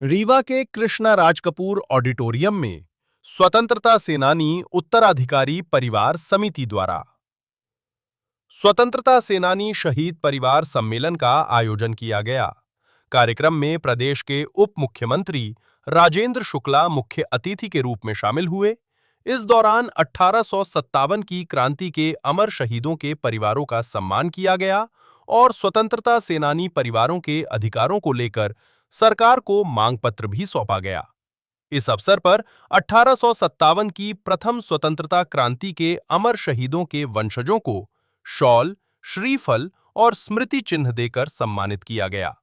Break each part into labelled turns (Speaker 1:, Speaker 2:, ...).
Speaker 1: रीवा के कृष्णा राज कपूर ऑडिटोरियम में स्वतंत्रता सेनानी उत्तराधिकारी परिवार समिति द्वारा स्वतंत्रता सेनानी शहीद परिवार सम्मेलन का आयोजन किया गया। कार्यक्रम में प्रदेश के उप मुख्यमंत्री राजेंद्र शुक्ला मुख्य अतिथि के रूप में शामिल हुए। इस दौरान 1857 की क्रांति के अमर शहीदों के परिवारों का सम्मान किया गया और स्वतंत्रता सेनानी परिवारों के अधिकारों को लेकर सरकार को मांग पत्र भी सौंपा गया। इस अवसर पर 1857 की प्रथम स्वतंत्रता क्रांति के अमर शहीदों के वंशजों को शॉल, श्रीफल और स्मृति चिन्ह देकर सम्मानित किया गया।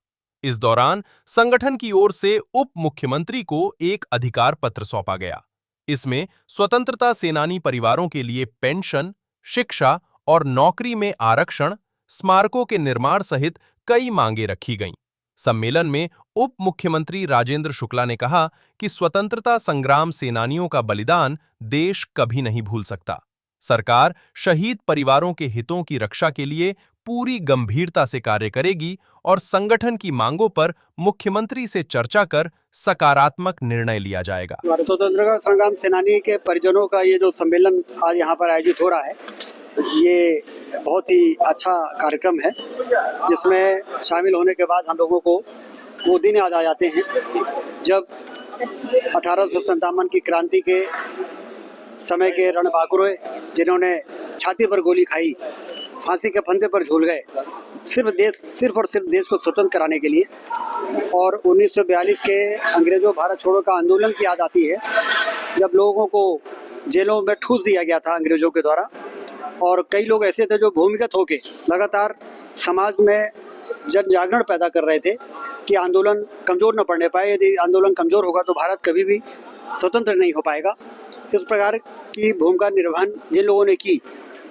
Speaker 1: इस दौरान संगठन की ओर से उप मुख्यमंत्री को एक अधिकार पत्र सौंपा गया। इसमें स्वतंत्रता सेनानी परिवारों के लिए पेंशन, शिक्षा और नौकरी में आरक्षण, स्मारकों के निर्माण सहित कई मांगे रखी गईं। सम्मेलन में उप मुख्यमंत्री राजेंद्र शुक्ला ने कहा कि स्वतंत्रता संग्राम सेनानियों का बलिदान देश कभी नहीं भूल सकता। सरकार शहीद परिवारों के हितों की रक्षा के लिए पूरी गंभीरता से कार्य करेगी और संगठन की मांगों पर मुख्यमंत्री से चर्चा कर सकारात्मक निर्णय लिया जाएगा।
Speaker 2: स्वतंत्रता संग्राम सेनानी के परिजनों का ये जो सम्मेलन आज यहाँ पर आयोजित हो रहा है, ये बहुत ही अच्छा कार्यक्रम है, जिसमें शामिल होने के बाद हम लोगों को वो दिन याद आ जाते हैं जब 1857 की क्रांति के समय के रणबांकुरों जिन्होंने छाती पर गोली खाई, फांसी के फंदे पर झूल गए, सिर्फ और सिर्फ देश को स्वतंत्र कराने के लिए। और 1942 के अंग्रेजों भारत छोड़ो का आंदोलन की याद आती है, जब लोगों को जेलों में ठूस दिया गया था अंग्रेजों के द्वारा, और कई लोग ऐसे थे जो भूमिगत होके लगातार समाज में जन जागरण पैदा कर रहे थे कि आंदोलन कमजोर न पड़ने पाए। यदि आंदोलन कमजोर होगा तो भारत कभी भी स्वतंत्र नहीं हो पाएगा। इस प्रकार की भूमिका निर्वहन जिन लोगों ने की,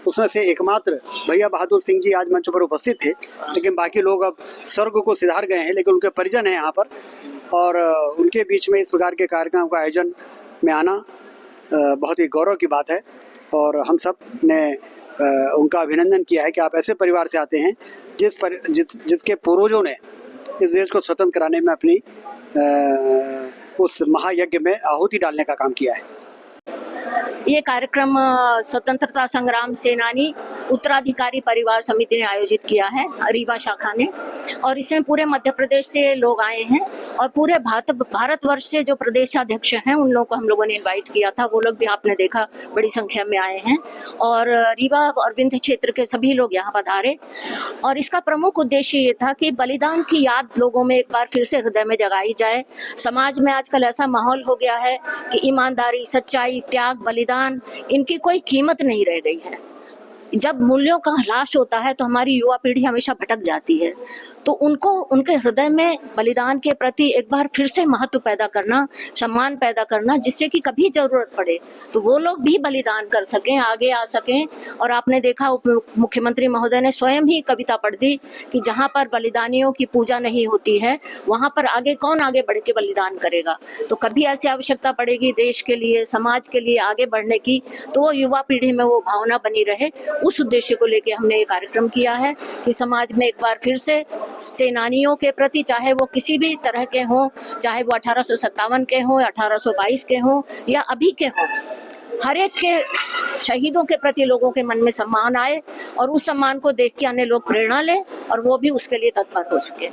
Speaker 2: उसमें से एकमात्र भैया बहादुर सिंह जी आज मंच पर उपस्थित थे, लेकिन बाकी लोग अब स्वर्ग को सिधार गए हैं, लेकिन उनके परिजन हैं यहाँ पर, और उनके बीच में इस प्रकार के कार्यक्रम का आयोजन में आना बहुत ही गौरव की बात है। और हम सब ने उनका अभिनंदन किया है कि आप ऐसे परिवार से आते हैं जिसके पूर्वजों ने इस देश को स्वतंत्र कराने में अपनी उस महायज्ञ में आहुति डालने का काम किया है।
Speaker 3: ये कार्यक्रम स्वतंत्रता संग्राम सेनानी उत्तराधिकारी परिवार समिति ने आयोजित किया है, रीवा शाखा ने, और इसमें पूरे मध्य प्रदेश से लोग आए हैं और पूरे भारतवर्ष से जो प्रदेशाध्यक्ष हैं उन लोगों को हम लोगों ने इनवाइट किया था। वो लोग भी आपने देखा बड़ी संख्या में आए हैं और रीवा और विंध्य क्षेत्र के सभी लोग यहाँ पधारे। और इसका प्रमुख उद्देश्य ये था कि बलिदान की याद लोगों में एक बार फिर से हृदय में जगाई जाए। समाज में आजकल ऐसा माहौल हो गया है कि ईमानदारी, सच्चाई, त्याग, बलिदान, इनकी कोई कीमत नहीं रह गई है। जब मूल्यों का ह्रास होता है तो हमारी युवा पीढ़ी हमेशा भटक जाती है। तो उनको उनके हृदय में बलिदान के प्रति एक बार फिर से महत्व पैदा करना, सम्मान पैदा करना, जिससे कि कभी जरूरत पड़े तो वो लोग भी बलिदान कर सकें, आगे आ सकें। और आपने देखा उप मुख्यमंत्री महोदय ने स्वयं ही कविता पढ़ दी कि जहाँ पर बलिदानियों की पूजा नहीं होती है वहाँ पर कौन आगे बढ़ के बलिदान करेगा। तो कभी ऐसी आवश्यकता पड़ेगी देश के लिए, समाज के लिए आगे बढ़ने की, तो वो युवा पीढ़ी में वो भावना बनी रहे। उस उद्देश्य को लेकर हमने ये कार्यक्रम किया है कि समाज में एक बार फिर से सेनानियों के प्रति, चाहे वो किसी भी तरह के हों, चाहे वो 1857 के हों, 1822 के हों या अभी के हों, हर एक के शहीदों के प्रति लोगों के मन में सम्मान आए और उस सम्मान को देख के अन्य लोग प्रेरणा लें और वो भी उसके लिए तत्पर हो सके।